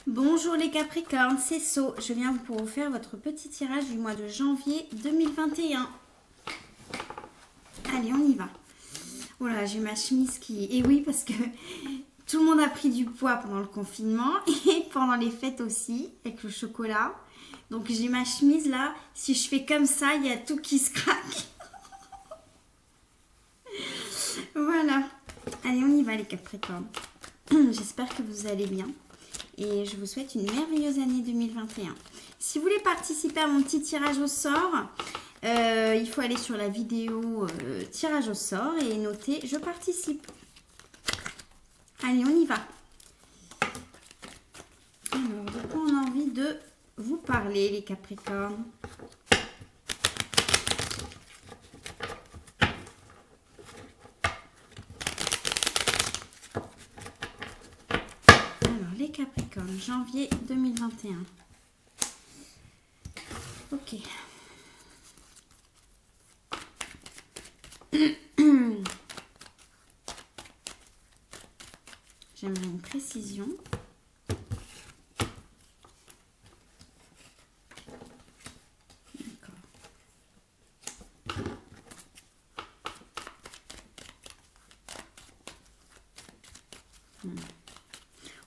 Bonjour les Capricornes, c'est So. Je viens pour vous faire votre petit tirage du mois de janvier 2021. Allez, on y va. Voilà, j'ai ma chemise qui... Et oui, parce que tout le monde a pris du poids pendant le confinement et pendant les fêtes aussi, avec le chocolat. Donc j'ai ma chemise là, si je fais comme ça, il y a tout qui se craque. Voilà. Allez, on y va les Capricornes. J'espère que vous allez bien. Et je vous souhaite une merveilleuse année 2021. Si vous voulez participer à mon petit tirage au sort, il faut aller sur la vidéo tirage au sort et noter je participe. Allez, on y va. Alors, de quoi on a envie de vous parler, les Capricornes? Les Capricornes, janvier 2021. Ok. J'aimerais une précision. D'accord.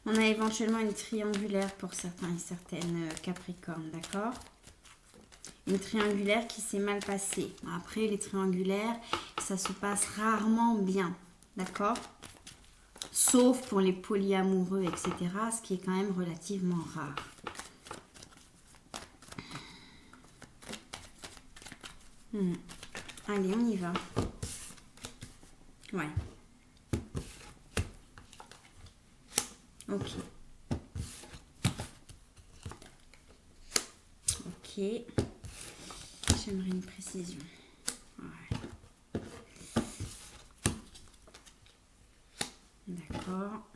On a éventuellement une triangulaire pour certains et certaines Capricornes, d'accord? Une triangulaire qui s'est mal passée. Après, les triangulaires, ça se passe rarement bien, d'accord? Sauf pour les polyamoureux, etc., ce qui est quand même relativement rare. Allez, on y va. Ouais. Ok. Ok. J'aimerais une précision. Ouais. D'accord.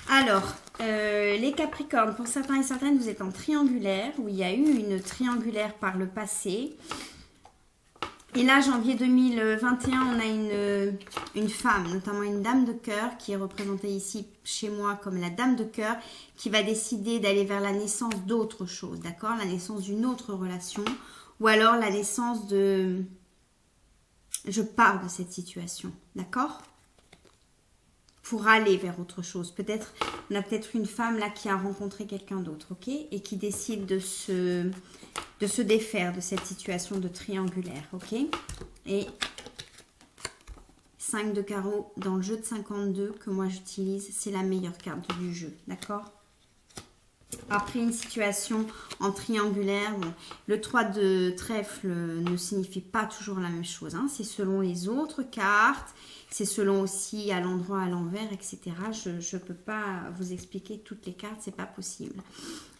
Alors, les Capricornes, pour certains et certaines, vous êtes en triangulaire, où il y a eu une triangulaire par le passé. Et là, janvier 2021, on a une femme, notamment une dame de cœur, qui est représentée ici chez moi comme la dame de cœur, qui va décider d'aller vers la naissance d'autre chose, d'accord? La naissance d'une autre relation, ou alors la naissance de... Je pars de cette situation, d'accord? Pour aller vers autre chose. Peut-être, on a peut-être une femme là qui a rencontré quelqu'un d'autre, ok? Et qui décide de se défaire de cette situation de triangulaire, ok? Et 5 de carreau dans le jeu de 52 que moi j'utilise, c'est la meilleure carte du jeu, d'accord? Après une situation en triangulaire, bon, le 3 de trèfle ne signifie pas toujours la même chose, hein, c'est selon les autres cartes, c'est selon aussi à l'endroit, à l'envers, etc. Je ne peux pas vous expliquer toutes les cartes, c'est pas possible.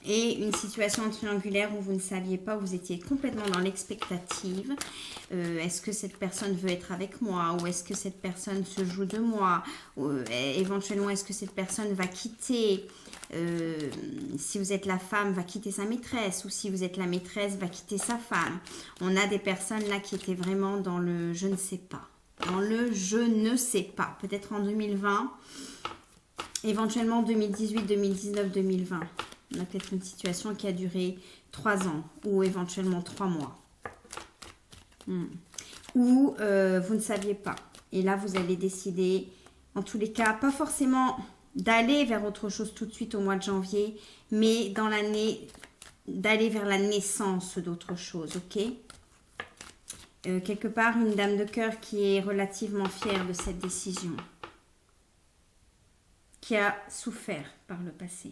Et une situation triangulaire où vous ne saviez pas, où vous étiez complètement dans l'expectative. Est-ce que cette personne veut être avec moi? Ou est-ce que cette personne se joue de moi? Éventuellement, est-ce que cette personne va quitter? Si vous êtes la femme, va quitter sa maîtresse. Ou si vous êtes la maîtresse, va quitter sa femme. On a des personnes là qui étaient vraiment dans le je ne sais pas. Dans le je ne sais pas. Peut-être en 2020. Éventuellement 2018, 2019, 2020. On a peut-être une situation qui a duré 3 ans ou éventuellement 3 mois. Ou vous ne saviez pas. Et là, vous allez décider, en tous les cas, pas forcément d'aller vers autre chose tout de suite au mois de janvier, mais dans l'année, d'aller vers la naissance d'autre chose, ok? Quelque part, une dame de cœur qui est relativement fière de cette décision, qui a souffert par le passé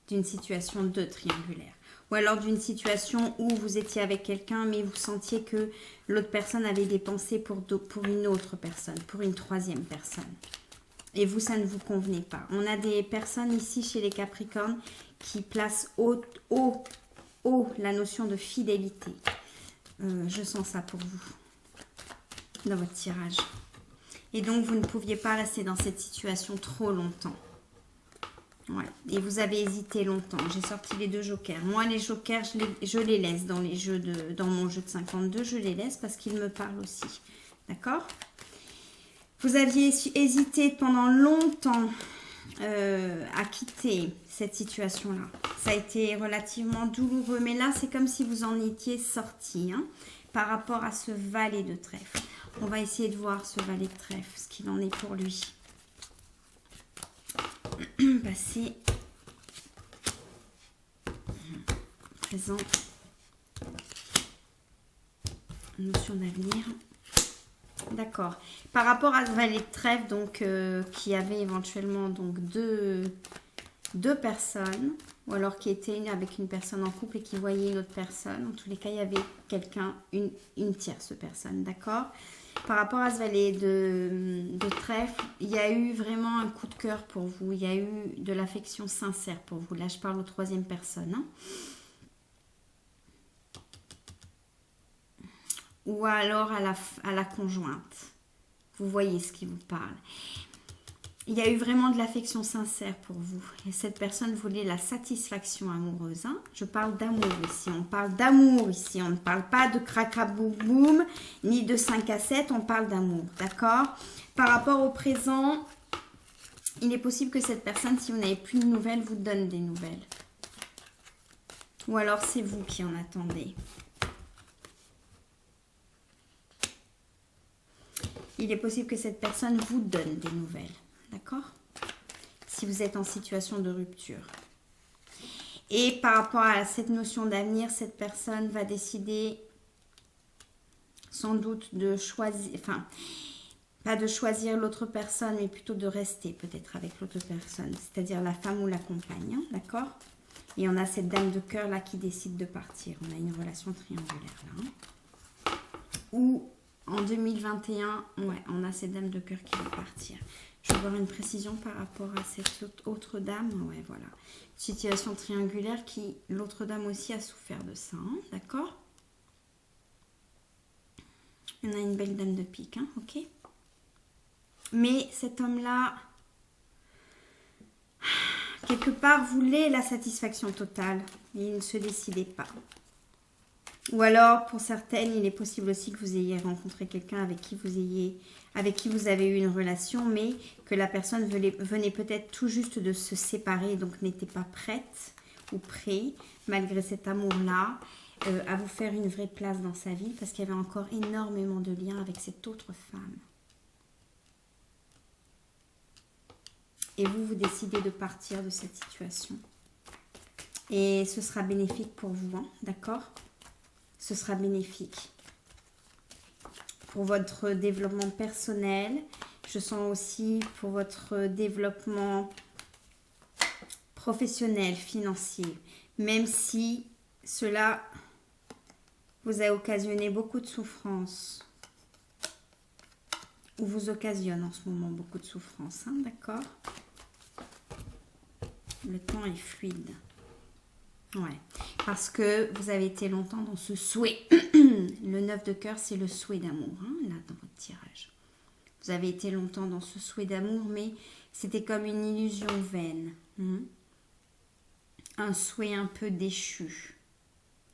d'une situation de triangulaire. Ou alors d'une situation où vous étiez avec quelqu'un, mais vous sentiez que l'autre personne avait des pensées pour une autre personne, pour une troisième personne. Et vous, ça ne vous convenait pas. On a des personnes ici chez les Capricornes qui placent haut la notion de fidélité. Je sens ça pour vous, dans votre tirage. Et donc, vous ne pouviez pas rester dans cette situation trop longtemps. Ouais. Et vous avez hésité longtemps. J'ai sorti les 2 jokers. Moi, les jokers, je les laisse dans mon jeu de 52. Je les laisse parce qu'ils me parlent aussi. D'accord? Vous aviez hésité pendant longtemps à quitter cette situation-là. Ça a été relativement douloureux, mais là, c'est comme si vous en étiez sorti hein, par rapport à ce valet de trèfle. On va essayer de voir ce valet de trèfle, ce qu'il en est pour lui. Passé, présent, notion d'avenir. D'accord. Par rapport à ce valet de trèfle, donc qui avait éventuellement donc deux personnes, ou alors qui était avec une personne en couple et qui voyait une autre personne. En tous les cas, il y avait quelqu'un, une tierce personne, d'accord. Par rapport à ce valet de trèfle, il y a eu vraiment un coup de cœur pour vous. Il y a eu de l'affection sincère pour vous. Là, je parle aux troisième personne. Hein. Ou alors à la conjointe. Vous voyez ce qui vous parle. Il y a eu vraiment de l'affection sincère pour vous. Et cette personne voulait la satisfaction amoureuse. Hein. Je parle d'amour ici. On parle d'amour ici. On ne parle pas de cracaboum-boum, ni de 5 à 7. On parle d'amour. D'accord? Par rapport au présent, il est possible que cette personne, si vous n'avez plus de nouvelles, vous donne des nouvelles. Ou alors c'est vous qui en attendez. Il est possible que cette personne vous donne des nouvelles. D'accord? Si vous êtes en situation de rupture. Et par rapport à cette notion d'avenir, cette personne va décider sans doute de choisir, enfin, pas de choisir l'autre personne, mais plutôt de rester peut-être avec l'autre personne, c'est-à-dire la femme ou la compagne. Hein, d'accord? Et on a cette dame de cœur là qui décide de partir. On a une relation triangulaire là. Hein. Ou en 2021, ouais, on a cette dame de cœur qui va partir. Je vais avoir une précision par rapport à cette autre dame. Ouais, voilà. Situation triangulaire qui, l'autre dame aussi a souffert de ça. Hein, d'accord? On a une belle dame de pique, hein, ok? Mais cet homme-là, quelque part, voulait la satisfaction totale. Mais il ne se décidait pas. Ou alors, pour certaines, il est possible aussi que vous ayez rencontré quelqu'un avec qui vous avez eu une relation, mais que la personne venait peut-être tout juste de se séparer, donc n'était pas prête ou prêt, malgré cet amour-là, à vous faire une vraie place dans sa vie, parce qu'il y avait encore énormément de liens avec cette autre femme. Et vous décidez de partir de cette situation. Et ce sera bénéfique pour vous, hein, d'accord ? Ce sera bénéfique pour votre développement personnel. Je sens aussi pour votre développement professionnel, financier. Même si cela vous a occasionné beaucoup de souffrance. Ou vous occasionne en ce moment beaucoup de souffrance. Hein, d'accord? Le temps est fluide. Ouais, parce que vous avez été longtemps dans ce souhait. Le 9 de cœur, c'est le souhait d'amour, hein, là, dans votre tirage. Vous avez été longtemps dans ce souhait d'amour, mais c'était comme une illusion vaine. Hein. Un souhait un peu déchu.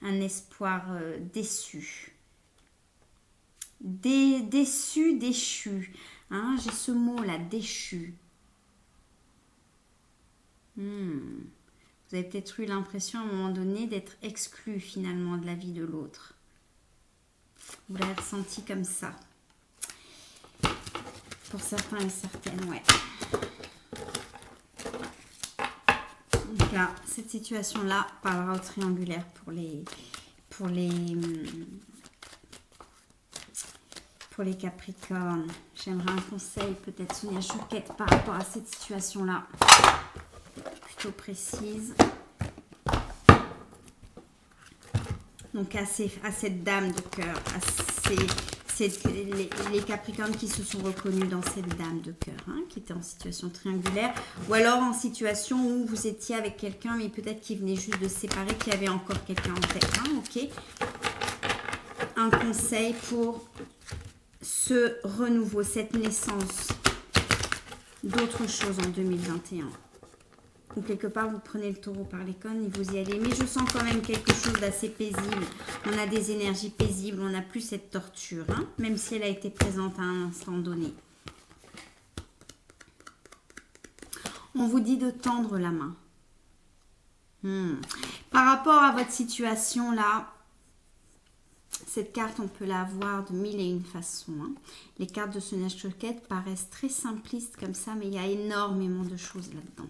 Un espoir déçu. Déchu. Hein, j'ai ce mot-là, déchu. Vous avez peut-être eu l'impression à un moment donné d'être exclu finalement de la vie de l'autre. Vous l'avez ressenti comme ça. Pour certains et certaines, ouais. Donc là, cette situation-là parlera au triangulaire pour les Capricornes. J'aimerais un conseil, peut-être Sonia Choquette, par rapport à cette situation-là. Plutôt précise. Donc à cette dame de cœur, les Capricornes qui se sont reconnus dans cette dame de cœur, hein, qui était en situation triangulaire, ou alors en situation où vous étiez avec quelqu'un, mais peut-être qui venait juste de se séparer, qui avait encore quelqu'un en tête, hein, ok. Un conseil pour ce renouveau, cette naissance d'autre chose en 2021. Ou quelque part, vous prenez le taureau par les cornes et vous y allez. Mais je sens quand même quelque chose d'assez paisible. On a des énergies paisibles, on n'a plus cette torture, hein, même si elle a été présente à un instant donné. On vous dit de tendre la main. Par rapport à votre situation là, cette carte, on peut la voir de mille et une façons. Hein. Les cartes de sonnage cloquette paraissent très simplistes comme ça, mais il y a énormément de choses là-dedans.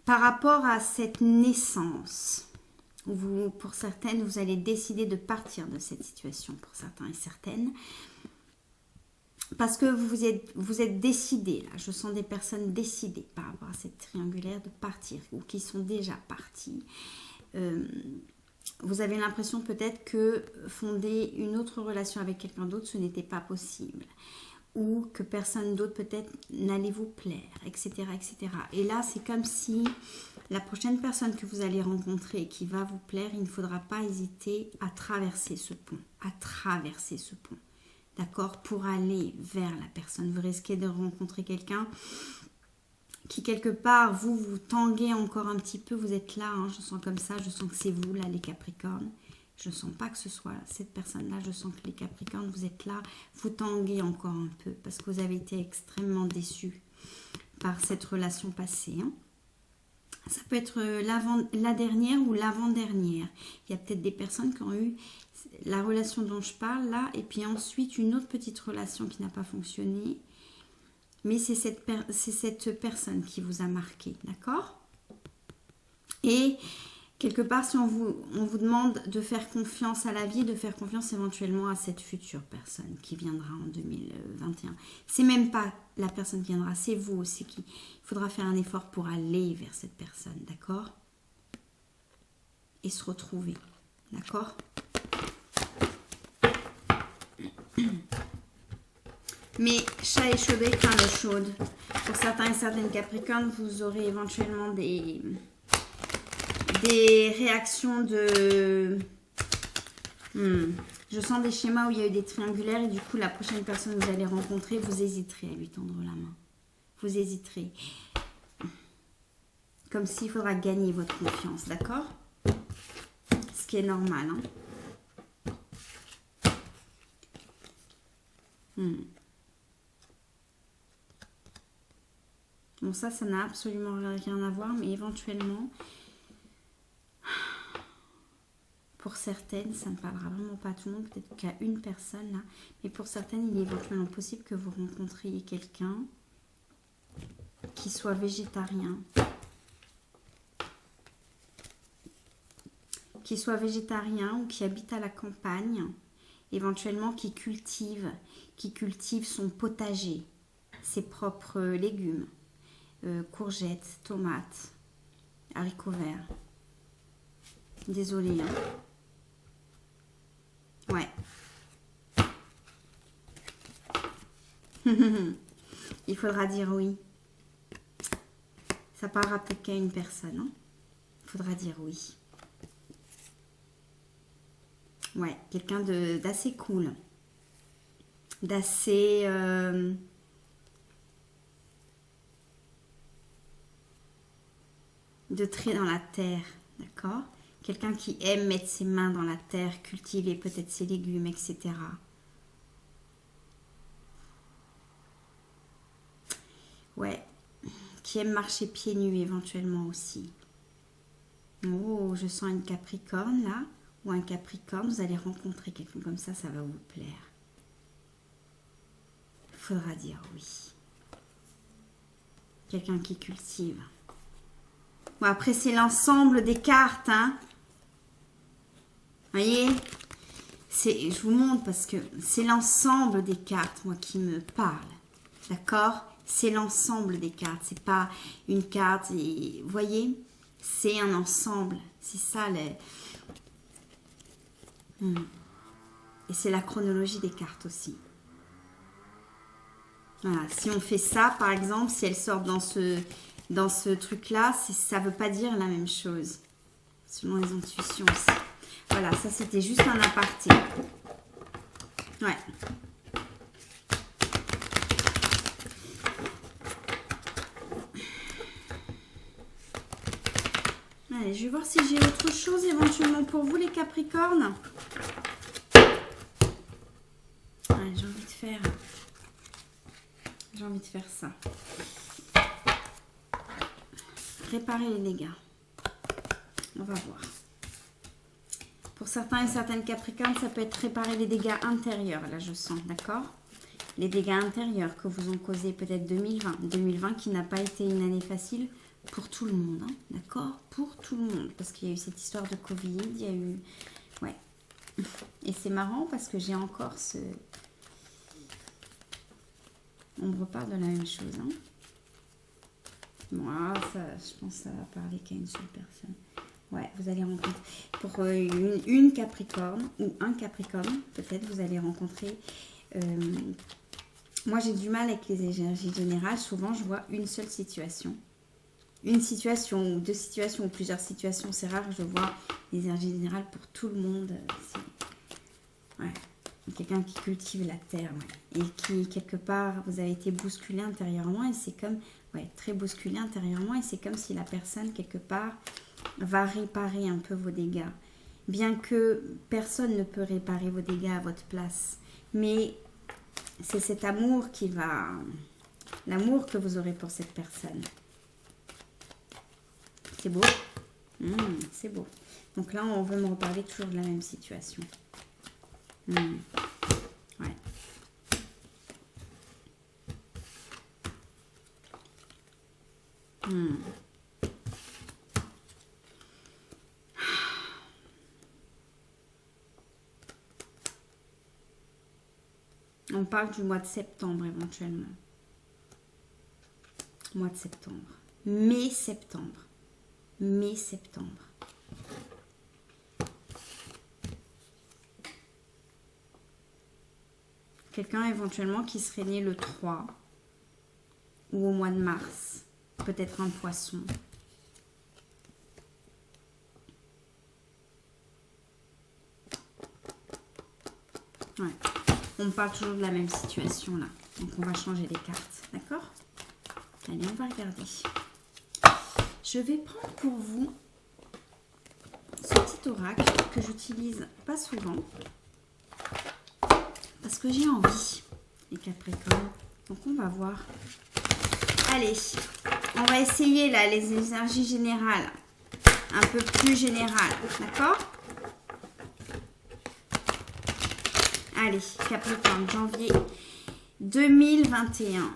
Par rapport à cette naissance, vous, pour certaines, vous allez décider de partir de cette situation, pour certains et certaines. Parce que vous êtes décidés, là. Je sens des personnes décidées par rapport à cette triangulaire de partir, ou qui sont déjà partis. Vous avez l'impression peut-être que fonder une autre relation avec quelqu'un d'autre, ce n'était pas possible. Ou que personne d'autre peut-être n'allait vous plaire, etc., etc. Et là, c'est comme si la prochaine personne que vous allez rencontrer et qui va vous plaire, il ne faudra pas hésiter à traverser ce pont. À traverser ce pont. D'accord? Pour aller vers la personne. Vous risquez de rencontrer quelqu'un qui quelque part, vous tanguez encore un petit peu, vous êtes là, hein, je sens comme ça, je sens que c'est vous là les Capricornes, je ne sens pas que ce soit cette personne-là, je sens que les Capricornes, vous êtes là, vous tanguez encore un peu, parce que vous avez été extrêmement déçus par cette relation passée. Hein. Ça peut être la dernière ou l'avant-dernière. Il y a peut-être des personnes qui ont eu la relation dont je parle là, et puis ensuite une autre petite relation qui n'a pas fonctionné. Mais c'est cette personne qui vous a marqué, d'accord? Et quelque part, si on vous demande de faire confiance à la vie, de faire confiance éventuellement à cette future personne qui viendra en 2021. C'est même pas la personne qui viendra, c'est vous aussi qui... Il faudra faire un effort pour aller vers cette personne, d'accord? Et se retrouver, d'accord? Mais chat échaudé, craint l'eau chaude. Pour certains et certaines Capricornes, vous aurez éventuellement des réactions de... Je sens des schémas où il y a eu des triangulaires et du coup, la prochaine personne que vous allez rencontrer, vous hésiterez à lui tendre la main. Vous hésiterez. Comme s'il faudra gagner votre confiance, d'accord? Ce qui est normal, hein? Bon, ça n'a absolument rien à voir, mais éventuellement, pour certaines, ça ne parlera vraiment pas à tout le monde, peut-être qu'à une personne, là, mais pour certaines, il est éventuellement possible que vous rencontriez quelqu'un qui soit végétarien. Qui soit végétarien ou qui habite à la campagne, éventuellement qui cultive son potager, ses propres légumes. Courgettes, tomates, haricots verts. Désolée. Hein. Ouais. Il faudra dire oui. Ça parlera peut-être qu'à une personne. Hein. Il faudra dire oui. Ouais, quelqu'un d'assez cool. D'assez... de très dans la terre, d'accord? Quelqu'un qui aime mettre ses mains dans la terre, cultiver peut-être ses légumes, etc. Ouais, qui aime marcher pieds nus éventuellement aussi. Oh, je sens une Capricorne là, ou un Capricorne, vous allez rencontrer quelqu'un comme ça va vous plaire. Il faudra dire oui. Quelqu'un qui cultive. Bon, après, c'est l'ensemble des cartes, hein. Vous voyez? Je vous montre parce que c'est l'ensemble des cartes, moi, qui me parle. D'accord? C'est l'ensemble des cartes. C'est pas une carte. Et, vous voyez? C'est un ensemble. C'est ça, les... Et c'est la chronologie des cartes aussi. Voilà. Si on fait ça, par exemple, si elle sort dans ce truc-là, ça ne veut pas dire la même chose. Selon les intuitions aussi. Voilà, ça c'était juste un aparté. Ouais. Allez, je vais voir si j'ai autre chose éventuellement pour vous les Capricornes. Allez, j'ai envie de faire ça. Réparer les dégâts. On va voir. Pour certains et certaines Capricornes, ça peut être réparer les dégâts intérieurs, là je sens, d'accord? Les dégâts intérieurs que vous ont causé peut-être 2020. 2020 qui n'a pas été une année facile pour tout le monde, hein, d'accord? Pour tout le monde, parce qu'il y a eu cette histoire de Covid, il y a eu... Ouais. Et c'est marrant parce que j'ai encore ce... On me reparle de la même chose, hein. Moi, ça, je pense que ça va parler qu'à une seule personne. Ouais, vous allez rencontrer... Pour une Capricorne ou un Capricorne, peut-être vous allez rencontrer... Moi, j'ai du mal avec les énergies générales. Souvent, je vois une seule situation. Une situation ou deux situations ou plusieurs situations. C'est rare que je vois les énergies générales pour tout le monde. Ouais. Quelqu'un qui cultive la terre. Ouais. Et qui, quelque part, vous avez été bousculé intérieurement. Et c'est comme... Ouais, très bousculé intérieurement. Et c'est comme si la personne, quelque part, va réparer un peu vos dégâts. Bien que personne ne peut réparer vos dégâts à votre place. Mais... c'est cet amour qui va... L'amour que vous aurez pour cette personne. C'est beau. C'est beau. Donc là, on veut me reparler toujours de la même situation. Ouais. On parle du mois de septembre éventuellement. Mois de septembre. Mai-septembre. Mai-septembre. Quelqu'un éventuellement qui serait né le 3 ou au mois de mars. Peut-être un poisson. Ouais. On parle toujours de la même situation là. Donc on va changer les cartes. D'accord? Allez, on va regarder. Je vais prendre pour vous ce petit oracle que j'utilise pas souvent. Parce que j'ai envie, les Capricornes. Donc on va voir. Allez, on va essayer là les énergies générales. Un peu plus générales. D'accord? Allez, Capricorne, janvier 2021.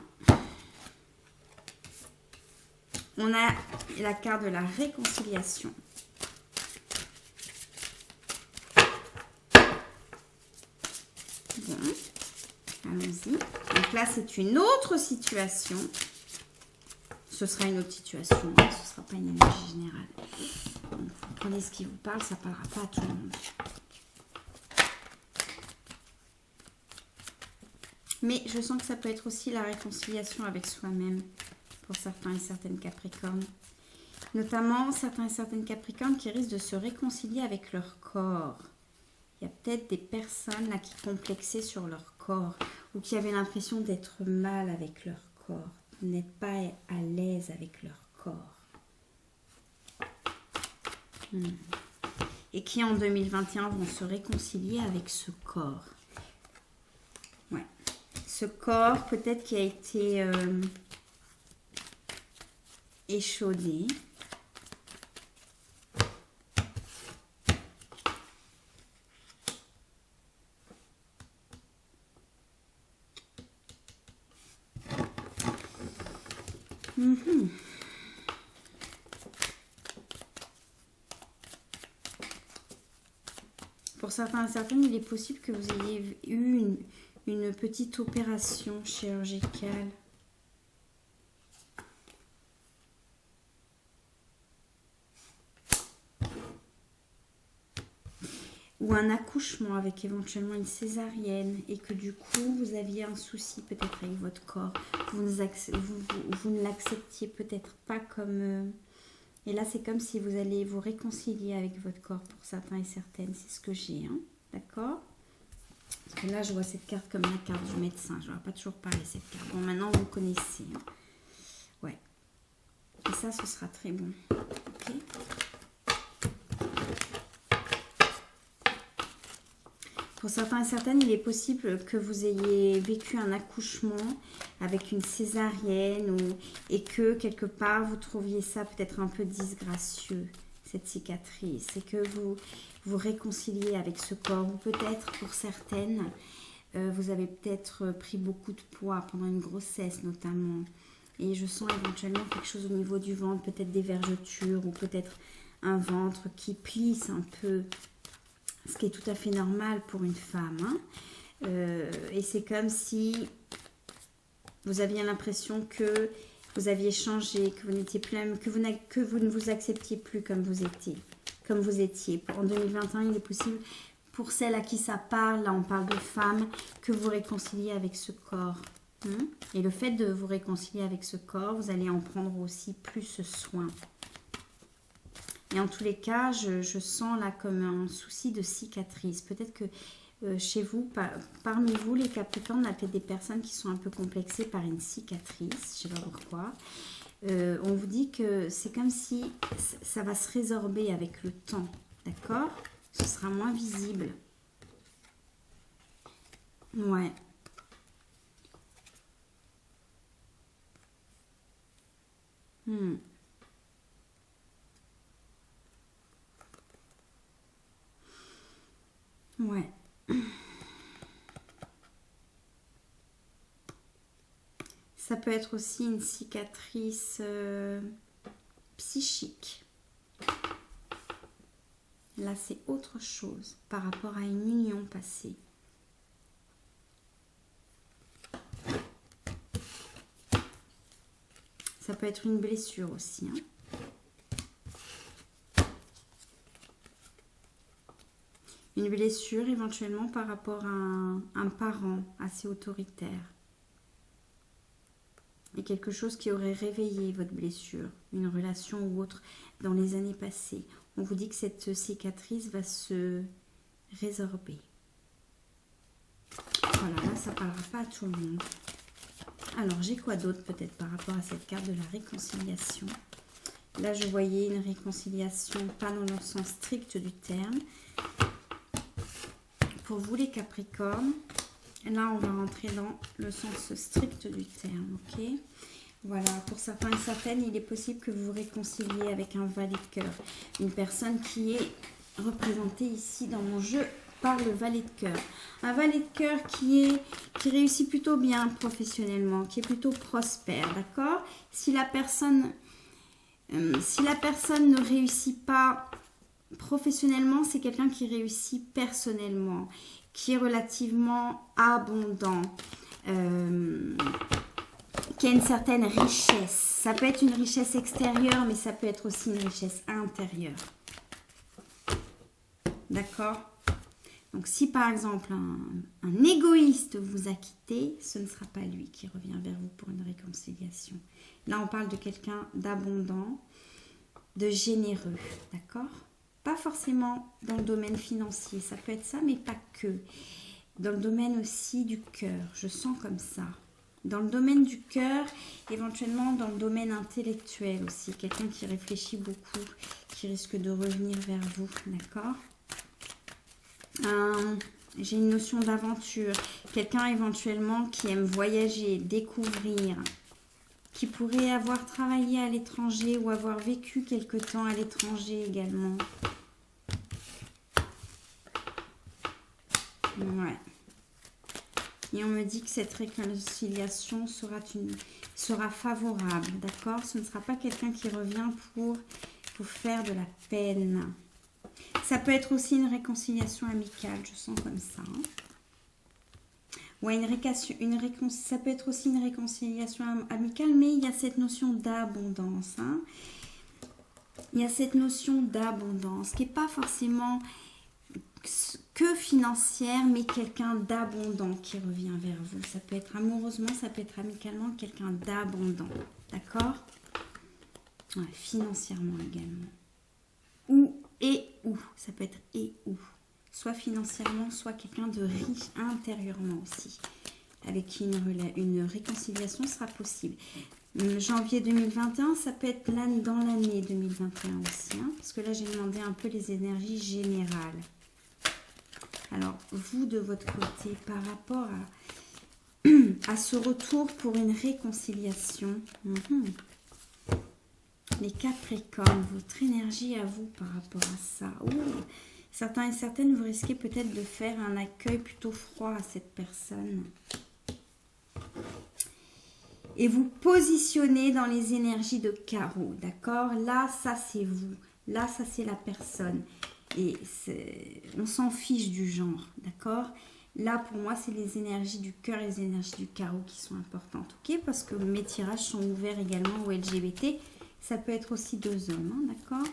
On a la carte de la réconciliation. Bon, allons-y. Donc là, c'est une autre situation. Ce sera une autre situation, hein, ce ne sera pas une énergie générale. Donc, vous prenez ce qui vous parle, ça ne parlera pas à tout le monde. Mais je sens que ça peut être aussi la réconciliation avec soi-même pour certains et certaines Capricornes. Notamment certains et certaines Capricornes qui risquent de se réconcilier avec leur corps. Il y a peut-être des personnes là qui complexaient sur leur corps ou qui avaient l'impression d'être mal avec leur corps, n'être pas à l'aise avec leur corps. Et qui en 2021 vont se réconcilier avec ce corps. Ouais. Ce corps peut-être qui a été échaudé. Pour certains et certaines, il est possible que vous ayez eu une petite opération chirurgicale. Ou un accouchement avec éventuellement une césarienne et que du coup vous aviez un souci peut-être avec votre corps. Vous ne l'acceptiez peut-être pas comme... Et là c'est comme si vous allez vous réconcilier avec votre corps pour certains et certaines. C'est ce que j'ai, hein, d'accord? Parce que là je vois cette carte comme la carte du médecin. Je ne vais pas toujours parler cette carte. Bon, maintenant vous connaissez. Hein. Ouais. Et ça ce sera très bon. Ok. Pour certains et certaines, il est possible que vous ayez vécu un accouchement avec une césarienne et que quelque part vous trouviez ça peut-être un peu disgracieux, cette cicatrice, et que vous vous réconciliez avec ce corps, ou peut-être pour certaines, vous avez peut-être pris beaucoup de poids pendant une grossesse notamment, et je sens éventuellement quelque chose au niveau du ventre, peut-être des vergetures, ou peut-être un ventre qui plisse un peu, ce qui est tout à fait normal pour une femme, hein. Et c'est comme si vous aviez l'impression que vous aviez changé, que vous n'étiez plus, que vous ne vous acceptiez plus comme vous étiez. En 2021, il est possible, pour celles à qui ça parle, là on parle de femmes, que vous réconciliez avec ce corps. Et le fait de vous réconcilier avec ce corps, vous allez en prendre aussi plus soin. Et en tous les cas, je sens là comme un souci de cicatrice. Peut-être que chez vous, parmi vous, les Capricornes, il y a peut-être des personnes qui sont un peu complexées par une cicatrice. Je ne sais pas pourquoi. On vous dit que c'est comme si ça va se résorber avec le temps. D'accord? Ce sera moins visible. Ouais. Ouais. Ça peut être aussi une cicatrice psychique. Là, c'est autre chose par rapport à une union passée. Ça peut être une blessure aussi, hein. Une blessure éventuellement par rapport à un parent assez autoritaire. Et quelque chose qui aurait réveillé votre blessure, une relation ou autre dans les années passées. On vous dit que cette cicatrice va se résorber. Voilà, là ça ne parlera pas à tout le monde. Alors j'ai quoi d'autre peut-être par rapport à cette carte de la réconciliation? Là je voyais une réconciliation pas dans le sens strict du terme. Pour vous les Capricornes, là on va rentrer dans le sens strict du terme, ok? Voilà, pour certains et certaines, il est possible que vous vous réconciliez avec un valet de cœur. Une personne qui est représentée ici dans mon jeu par le valet de cœur. Un valet de cœur qui réussit plutôt bien professionnellement, qui est plutôt prospère, d'accord? Si la personne ne réussit pas professionnellement, c'est quelqu'un qui réussit personnellement, qui est relativement abondant, qui a une certaine richesse. Ça peut être une richesse extérieure, mais ça peut être aussi une richesse intérieure. D'accord? Donc si par exemple un égoïste vous a quitté, ce ne sera pas lui qui revient vers vous pour une réconciliation. Là on parle de quelqu'un d'abondant, de généreux, d'accord? Pas forcément dans le domaine financier, ça peut être ça, mais pas que. Dans le domaine aussi du cœur, je sens comme ça. Dans le domaine du cœur, éventuellement dans le domaine intellectuel aussi. Quelqu'un qui réfléchit beaucoup, qui risque de revenir vers vous, d'accord? J'ai une notion d'aventure. Quelqu'un éventuellement qui aime voyager, découvrir, qui pourrait avoir travaillé à l'étranger ou avoir vécu quelque temps à l'étranger également. Ouais. Et on me dit que cette réconciliation sera favorable, d'accord? Ce ne sera pas quelqu'un qui revient pour vous faire de la peine. Ça peut être aussi une réconciliation amicale, je sens comme ça. Hein. Ouais, ça peut être aussi une réconciliation amicale, mais il y a cette notion d'abondance. Hein. Il y a cette notion d'abondance qui n'est pas forcément que financière, mais quelqu'un d'abondant qui revient vers vous. Ça peut être amoureusement, ça peut être amicalement, quelqu'un d'abondant. D'accord? Ouais, financièrement également. Ou. Ça peut être et ou. Soit financièrement, soit quelqu'un de riche intérieurement aussi. Avec qui une réconciliation sera possible. Janvier 2021, ça peut être dans l'année 2021 aussi. Hein, parce que là, j'ai demandé un peu les énergies générales. Alors, vous, de votre côté, par rapport à ce retour pour une réconciliation. Les Capricornes, votre énergie à vous par rapport à ça. Certains et certaines, vous risquez peut-être de faire un accueil plutôt froid à cette personne. Et vous positionnez dans les énergies de carreau, d'accord? Là, ça c'est vous. Là, ça c'est la personne. Et on s'en fiche du genre, d'accord? Là, pour moi, c'est les énergies du cœur et les énergies du carreau qui sont importantes, ok? Parce que mes tirages sont ouverts également aux LGBT. Ça peut être aussi 2 hommes, hein, d'accord?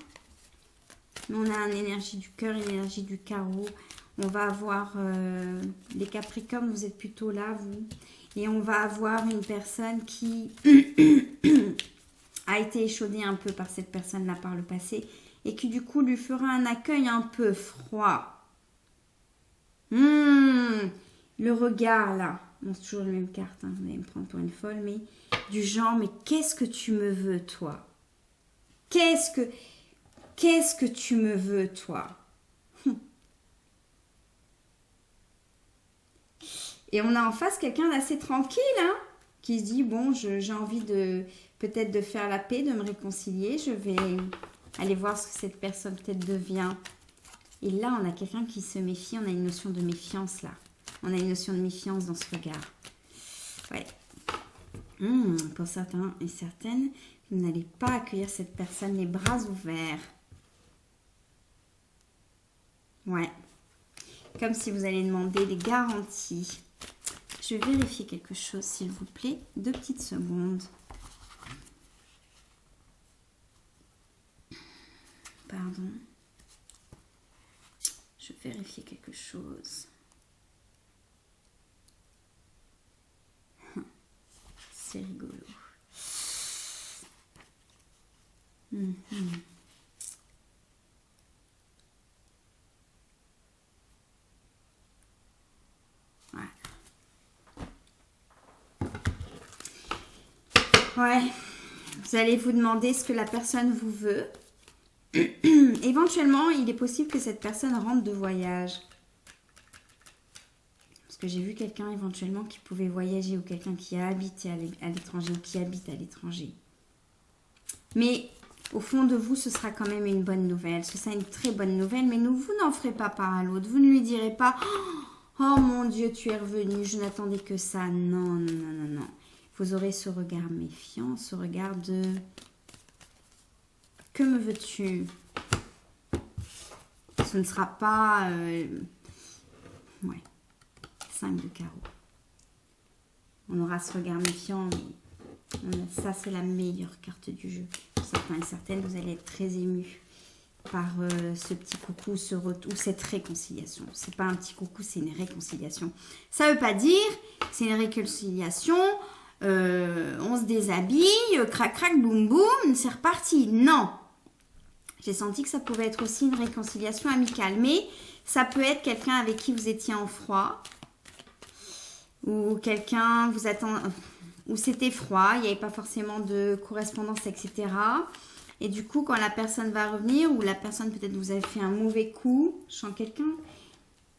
On a une énergie du cœur et une énergie du carreau. On va avoir les Capricornes, vous êtes plutôt là, vous. Et on va avoir une personne qui a été échaudée un peu par cette personne-là par le passé. Et qui du coup lui fera un accueil un peu froid. Le regard là. Bon, c'est toujours la même carte, hein. Vous allez me prendre pour une folle. Mais du genre, mais qu'est-ce que tu me veux toi? Qu'est-ce que tu me veux toi? Et on a en face quelqu'un d'assez tranquille, hein, qui se dit, bon, j'ai envie de peut-être de faire la paix, de me réconcilier. Je vais aller voir ce que cette personne peut-être devient. Et là, on a quelqu'un qui se méfie. On a une notion de méfiance, là. On a une notion de méfiance dans ce regard. Ouais. Pour certains et certaines, vous n'allez pas accueillir cette personne les bras ouverts. Ouais. Comme si vous allez demander des garanties. Je vais vérifier quelque chose, s'il vous plaît. 2 petites secondes. Pardon. Je vais vérifier quelque chose. C'est rigolo. Voilà. Ouais. Vous allez vous demander ce que la personne vous veut. Éventuellement, il est possible que cette personne rentre de voyage. Parce que j'ai vu quelqu'un éventuellement qui pouvait voyager ou quelqu'un qui a habité à l'étranger ou qui habite à l'étranger. Mais au fond de vous, ce sera quand même une bonne nouvelle. Ce sera une très bonne nouvelle, mais vous n'en ferez pas part à l'autre. Vous ne lui direz pas « Oh mon Dieu, tu es revenu, je n'attendais que ça. » Non, non, non, non, non. Vous aurez ce regard méfiant, ce regard de « Que me veux-tu » Ce ne sera pas... Ouais. 5 de carreau. On aura ce regard méfiant, mais ça, c'est la meilleure carte du jeu. Pour certains et certaines, vous allez être très émus par ce petit coucou, ou cette réconciliation. C'est pas un petit coucou, c'est une réconciliation. Ça veut pas dire que c'est une réconciliation, on se déshabille, crac crac, boum boum, c'est reparti. Non. J'ai senti que ça pouvait être aussi une réconciliation amicale, mais ça peut être quelqu'un avec qui vous étiez en froid, ou quelqu'un vous attend, où c'était froid, il n'y avait pas forcément de correspondance, etc. Et du coup, quand la personne va revenir, ou la personne peut-être vous avez fait un mauvais coup, je sens quelqu'un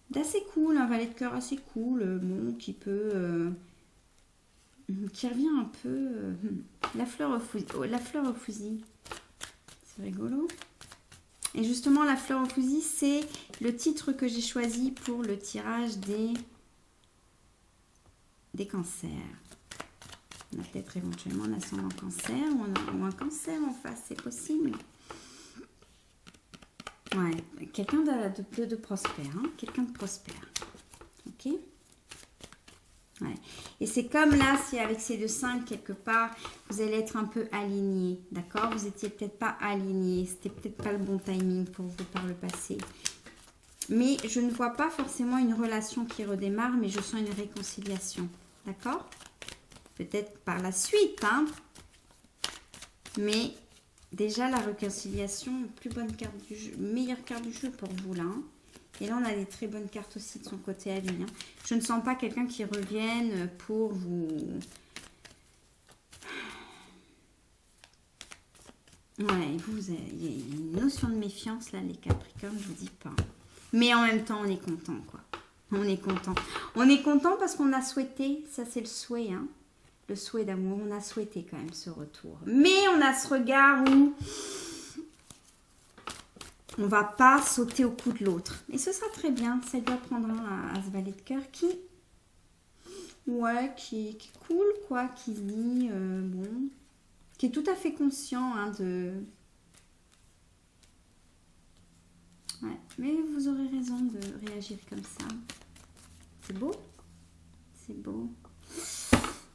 d'assez cool, un valet de cœur assez cool, bon, qui peut, qui revient un peu, la fleur au fusil, c'est rigolo. Et justement, la fleur au fusil, c'est le titre que j'ai choisi pour le tirage des cancers. On a peut-être éventuellement un ascendant cancer ou un cancer en face, c'est possible. Ouais, quelqu'un de prospère, hein, quelqu'un de prospère. Ok. Ouais. Et c'est comme là, si avec ces 2-5, quelque part, vous allez être un peu aligné, d'accord? Vous n'étiez peut-être pas aligné, c'était peut-être pas le bon timing pour vous par le passé. Mais je ne vois pas forcément une relation qui redémarre, mais je sens une réconciliation, d'accord? Peut-être par la suite, hein? Mais déjà, la réconciliation, plus bonne carte du jeu, meilleure carte du jeu pour vous, là, hein? Et là, on a des très bonnes cartes aussi de son côté à lui. Hein. Je ne sens pas quelqu'un qui revienne pour vous... Ouais, il y a une notion de méfiance, là, les Capricornes, je vous dis pas. Mais en même temps, on est content, quoi. On est content. On est content parce qu'on a souhaité, ça c'est le souhait, hein, le souhait d'amour, on a souhaité quand même ce retour. Mais on a ce regard où on va pas sauter au cou de l'autre. Et ce sera très bien, ça lui apprendra à ce valet de cœur qui est cool, quoi, qui se dit, bon, qui est tout à fait conscient hein, de... Ouais, mais vous aurez raison de réagir comme ça. C'est beau. C'est beau.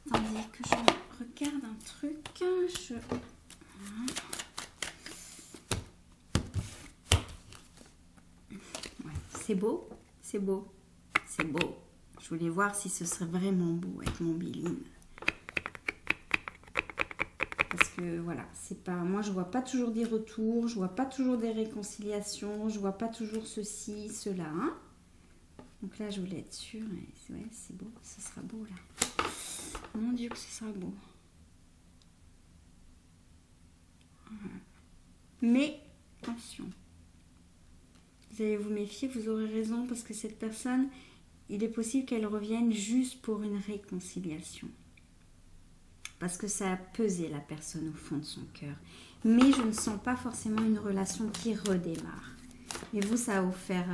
Attendez que je regarde un truc. Ouais, c'est beau. C'est beau. C'est beau. Je voulais voir si ce serait vraiment beau avec mon Béline. Parce que voilà, c'est pas... Moi, je vois pas toujours des retours. Je vois pas toujours des réconciliations. Je vois pas toujours ceci, cela. Hein. Donc là, je voulais être sûre. Ouais, c'est beau. Ce sera beau, là. Mon Dieu, que ce sera beau. Mais, attention. Vous allez vous méfier, vous aurez raison. Parce que cette personne, il est possible qu'elle revienne juste pour une réconciliation. Parce que ça a pesé la personne au fond de son cœur. Mais je ne sens pas forcément une relation qui redémarre. Et vous, ça a offert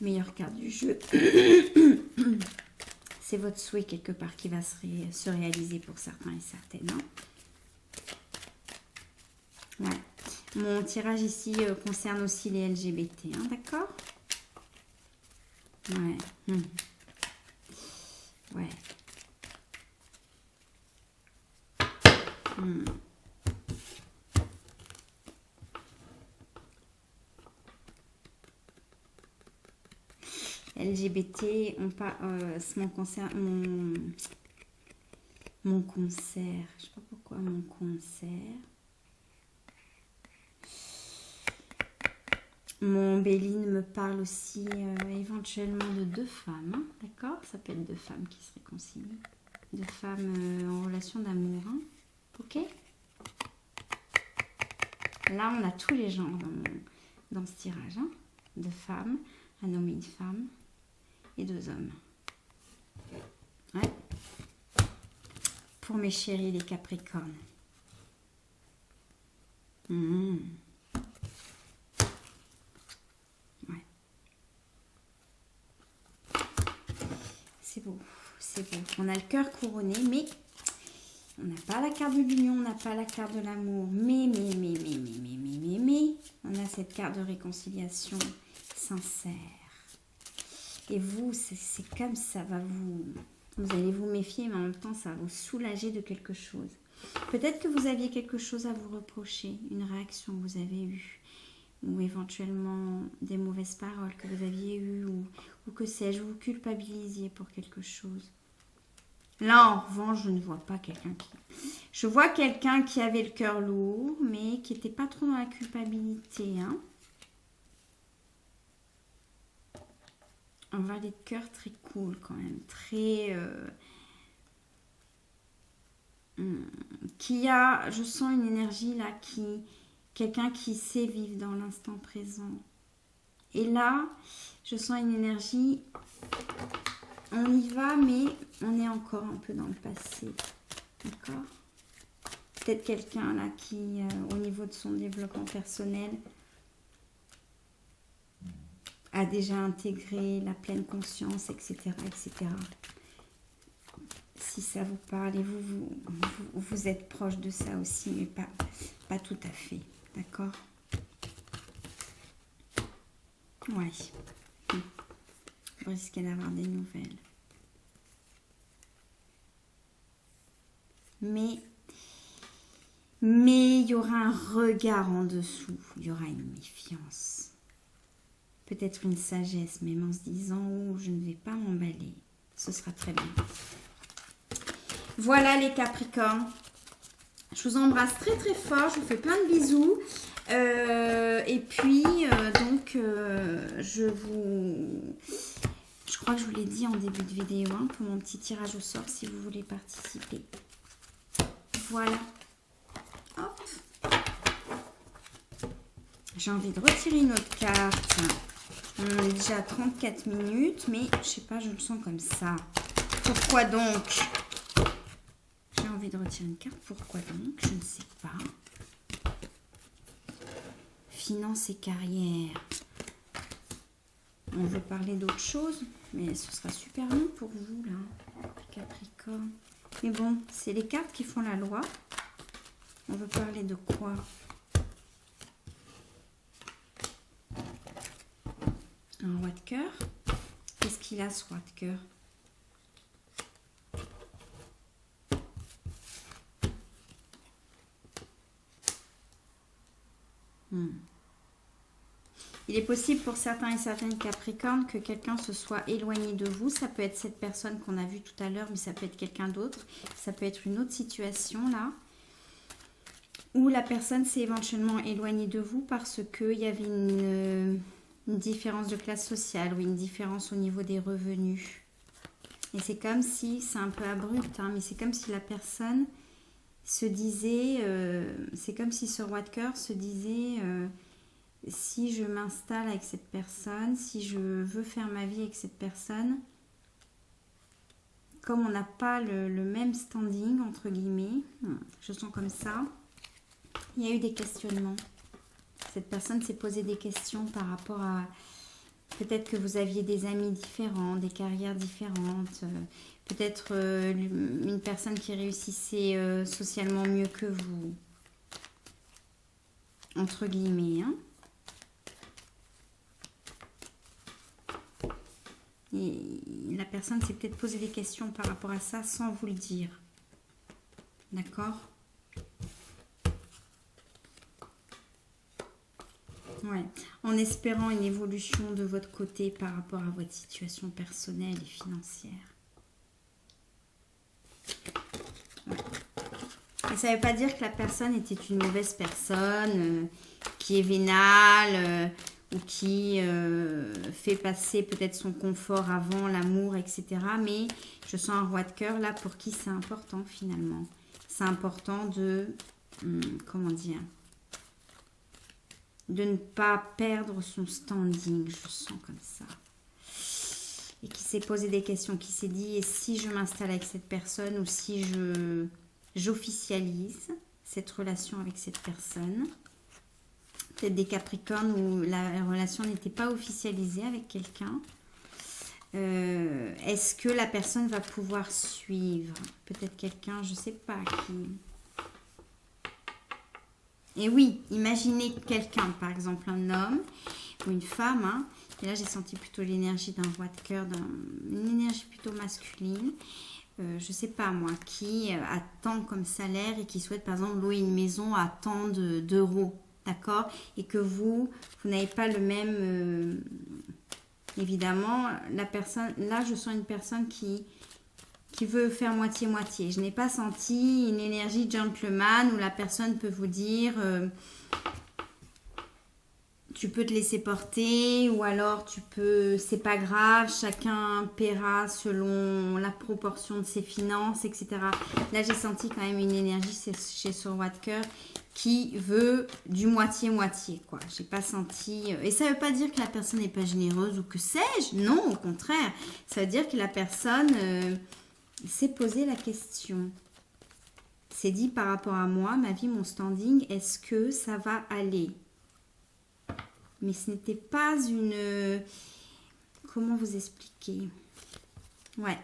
meilleure carte du jeu. C'est votre souhait quelque part qui va se réaliser pour certains et certaines. Hein. Ouais. Mon tirage ici concerne aussi les LGBT, hein, d'accord? Ouais. Ouais. LGBT, c'est mon concert. Je sais pas pourquoi mon concert. Mon Béline me parle aussi éventuellement de 2 femmes. Hein, d'accord? Ça peut être 2 femmes qui se réconcilient. 2 femmes en relation d'amour. Hein, ok? Là, on a tous les genres dans ce tirage. Hein, 2 femmes, un homme et une femme. Et 2 hommes. Ouais. Pour mes chéris les Capricornes. Ouais. C'est beau, c'est beau. On a le cœur couronné, mais on n'a pas la carte de l'union, on n'a pas la carte de l'amour. Mais, on a cette carte de réconciliation sincère. Et vous, c'est comme ça va vous allez vous méfier, mais en même temps, ça va vous soulager de quelque chose. Peut-être que vous aviez quelque chose à vous reprocher, une réaction que vous avez eue, ou éventuellement des mauvaises paroles que vous aviez eues, ou que sais-je, vous culpabilisiez pour quelque chose. Là, en revanche, je ne vois pas quelqu'un qui... Je vois quelqu'un qui avait le cœur lourd, mais qui n'était pas trop dans la culpabilité, hein. Un valet de cœur très cool quand même, très... qui a, je sens une énergie là, quelqu'un qui sait vivre dans l'instant présent. Et là, je sens une énergie, on y va, mais on est encore un peu dans le passé. D'accord? Peut-être quelqu'un là qui, au niveau de son développement personnel, a déjà intégré la pleine conscience, etc., etc. Si ça vous parle, et vous êtes proche de ça aussi, mais pas tout à fait, d'accord? Ouais. Vous risquez d'avoir des nouvelles. Mais il y aura un regard en dessous, il y aura une méfiance. Peut-être une sagesse, même en se disant « Oh, je ne vais pas m'emballer. » Ce sera très bien. Voilà les Capricornes. Je vous embrasse très très fort. Je vous fais plein de bisous. Et puis, je crois que je vous l'ai dit en début de vidéo, hein, pour mon petit tirage au sort, si vous voulez participer. Voilà. Hop. J'ai envie de retirer une autre carte. On est déjà à 34 minutes, mais je sais pas, je le sens comme ça. Pourquoi donc? J'ai envie de retirer une carte. Pourquoi donc? Je ne sais pas. Finances et carrière. On veut parler d'autre chose, mais ce sera super long pour vous, là, Capricorne. Mais bon, c'est les cartes qui font la loi. On veut parler de quoi? Un roi de cœur. Qu'est-ce qu'il a, ce roi de cœur? Il est possible pour certains et certaines Capricornes que quelqu'un se soit éloigné de vous. Ça peut être cette personne qu'on a vue tout à l'heure, mais ça peut être quelqu'un d'autre. Ça peut être une autre situation, là. Où la personne s'est éventuellement éloignée de vous parce qu'il y avait une différence de classe sociale ou une différence au niveau des revenus. Et c'est comme si, c'est un peu abrupt, hein, mais c'est comme si la personne se disait, c'est comme si ce roi de cœur se disait, si je m'installe avec cette personne, si je veux faire ma vie avec cette personne, comme on n'a pas le même standing, entre guillemets, je sens comme ça, il y a eu des questionnements. Cette personne s'est posé des questions par rapport à... Peut-être que vous aviez des amis différents, des carrières différentes. Peut-être une personne qui réussissait socialement mieux que vous. Entre guillemets. Hein. Et la personne s'est peut-être posé des questions par rapport à ça sans vous le dire. D'accord ? Ouais, en espérant une évolution de votre côté par rapport à votre situation personnelle et financière. Ouais. Et ça ne veut pas dire que la personne était une mauvaise personne, qui est vénale, ou qui fait passer peut-être son confort avant l'amour, etc. Mais je sens un roi de cœur là pour qui c'est important finalement. C'est important de, comment dire, de ne pas perdre son standing, je sens comme ça. Et qui s'est posé des questions, qui s'est dit, et si je m'installe avec cette personne ou si j'officialise cette relation avec cette personne. Peut-être des Capricornes où la relation n'était pas officialisée avec quelqu'un. Est-ce que la personne va pouvoir suivre? Peut-être quelqu'un, je ne sais pas qui... Et oui, imaginez quelqu'un, par exemple un homme ou une femme. Hein, et là, j'ai senti plutôt l'énergie d'un roi de cœur, une énergie plutôt masculine. Je ne sais pas moi, qui attend comme salaire et qui souhaite par exemple louer une maison à tant d'euros. D'accord? Et que vous n'avez pas le même... évidemment, la personne... Là, je sens une personne qui veut faire moitié-moitié. Je n'ai pas senti une énergie gentleman où la personne peut vous dire tu peux te laisser porter ou alors tu peux, c'est pas grave, chacun paiera selon la proportion de ses finances, etc. Là, j'ai senti quand même une énergie chez ce roi de cœur qui veut du moitié-moitié, quoi. J'ai pas senti... Et ça veut pas dire que la personne n'est pas généreuse ou que sais-je. Non, au contraire. Ça veut dire que la personne... s'est posé la question. C'est dit par rapport à moi, ma vie, mon standing, est-ce que ça va aller? Mais ce n'était pas une... Comment vous expliquer? Ouais.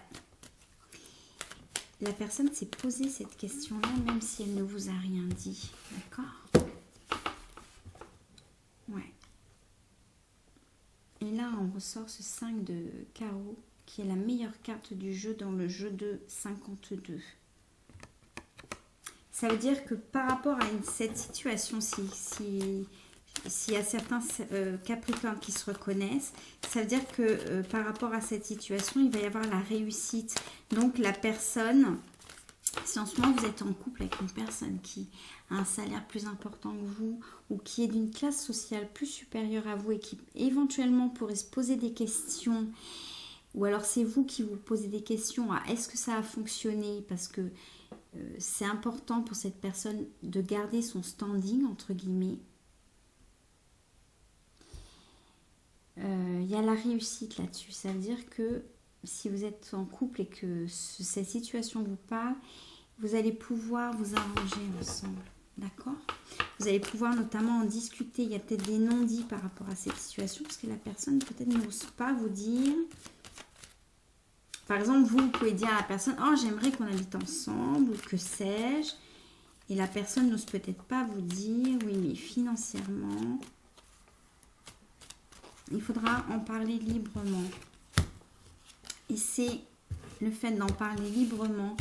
La personne s'est posé cette question-là, même si elle ne vous a rien dit. D'accord? Ouais. Et là, on ressort ce 5 de carreau, qui est la meilleure carte du jeu dans le jeu de 52. Ça veut dire que par rapport à cette situation, s'il y a certains Capricornes qui se reconnaissent, ça veut dire que par rapport à cette situation, il va y avoir la réussite. Donc la personne, si en ce moment vous êtes en couple avec une personne qui a un salaire plus important que vous ou qui est d'une classe sociale plus supérieure à vous et qui éventuellement pourrait se poser des questions, ou alors c'est vous qui vous posez des questions à est-ce que ça a fonctionné, parce que c'est important pour cette personne de garder son standing entre guillemets. Il il y a la réussite là-dessus. Ça veut dire que si vous êtes en couple et que cette situation vous parle, vous allez pouvoir vous arranger ensemble. D'accord? Vous allez pouvoir notamment en discuter. Il y a peut-être des non-dits par rapport à cette situation parce que la personne peut-être n'ose pas vous dire. Par exemple, vous pouvez dire à la personne « Oh, j'aimerais qu'on habite ensemble » ou « Que sais-je » et la personne n'ose peut-être pas vous dire « Oui, mais financièrement, il faudra en parler librement. » Et c'est le fait d'en parler librement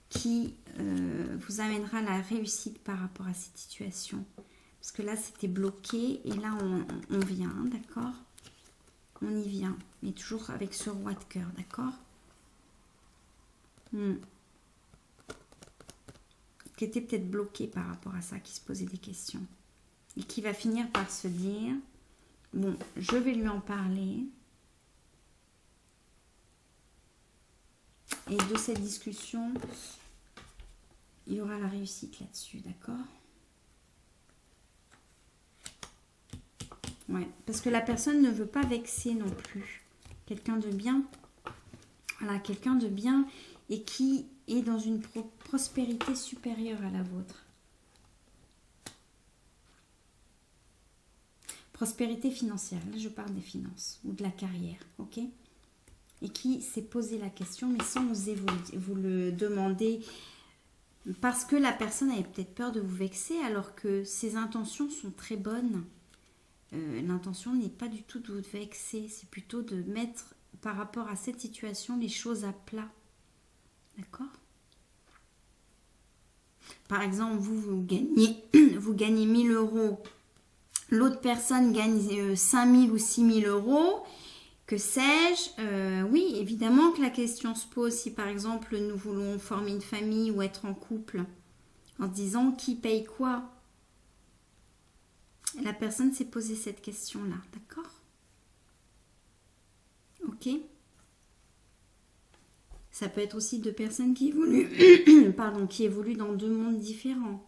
qui vous amènera à la réussite par rapport à cette situation. Parce que là, c'était bloqué et là, on vient, d'accord? On y vient, mais toujours avec ce roi de cœur, d'accord? Qui était peut-être bloqué par rapport à ça, qui se posait des questions. Et qui va finir par se dire, bon, je vais lui en parler. Et de cette discussion, il y aura la réussite là-dessus, d'accord? Ouais, parce que la personne ne veut pas vexer non plus. Quelqu'un de bien. Voilà, quelqu'un de bien et qui est dans une prospérité supérieure à la vôtre. Prospérité financière, là je parle des finances ou de la carrière, ok? Et qui s'est posé la question, mais sans oser vous le demander, parce que la personne avait peut-être peur de vous vexer, alors que ses intentions sont très bonnes. L'intention n'est pas du tout de vous vexer, c'est plutôt de mettre, par rapport à cette situation, les choses à plat. D'accord? Par exemple, vous gagnez 1000 euros, l'autre personne gagne 5000 ou 6000 euros. Que sais-je? Oui, évidemment que la question se pose si par exemple nous voulons former une famille ou être en couple en se disant qui paye quoi. La personne s'est posé cette question-là, d'accord? Ok? Ça peut être aussi deux personnes qui évoluent, pardon, qui évoluent dans deux mondes différents.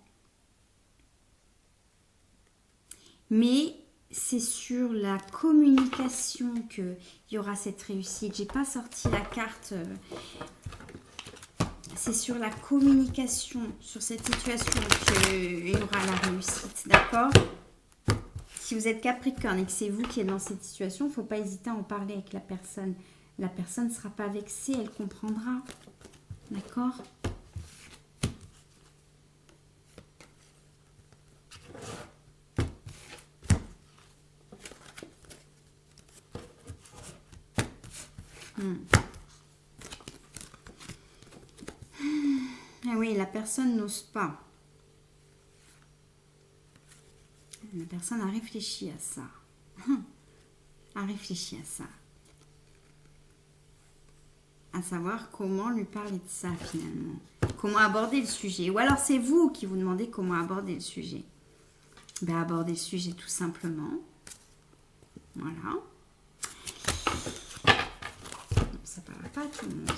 Mais c'est sur la communication qu'il y aura cette réussite. J'ai pas sorti la carte. C'est sur la communication, sur cette situation qu'il y aura la réussite. D'accord? Si vous êtes Capricorne et que c'est vous qui êtes dans cette situation, il ne faut pas hésiter à en parler avec la personne. La personne ne sera pas vexée, elle comprendra. D'accord? Ah oui, la personne n'ose pas. La personne a réfléchi à ça. A réfléchi à ça. À savoir comment lui parler de ça finalement. Comment aborder le sujet. Ou alors c'est vous qui vous demandez comment aborder le sujet. Ben, aborder le sujet tout simplement. Voilà. Ça ne parle pas à tout le monde.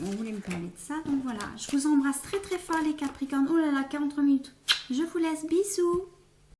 On voulait me parler de ça. Donc voilà. Je vous embrasse très très fort les Capricornes. Oh là là, 43 minutes. Je vous laisse. Bisous.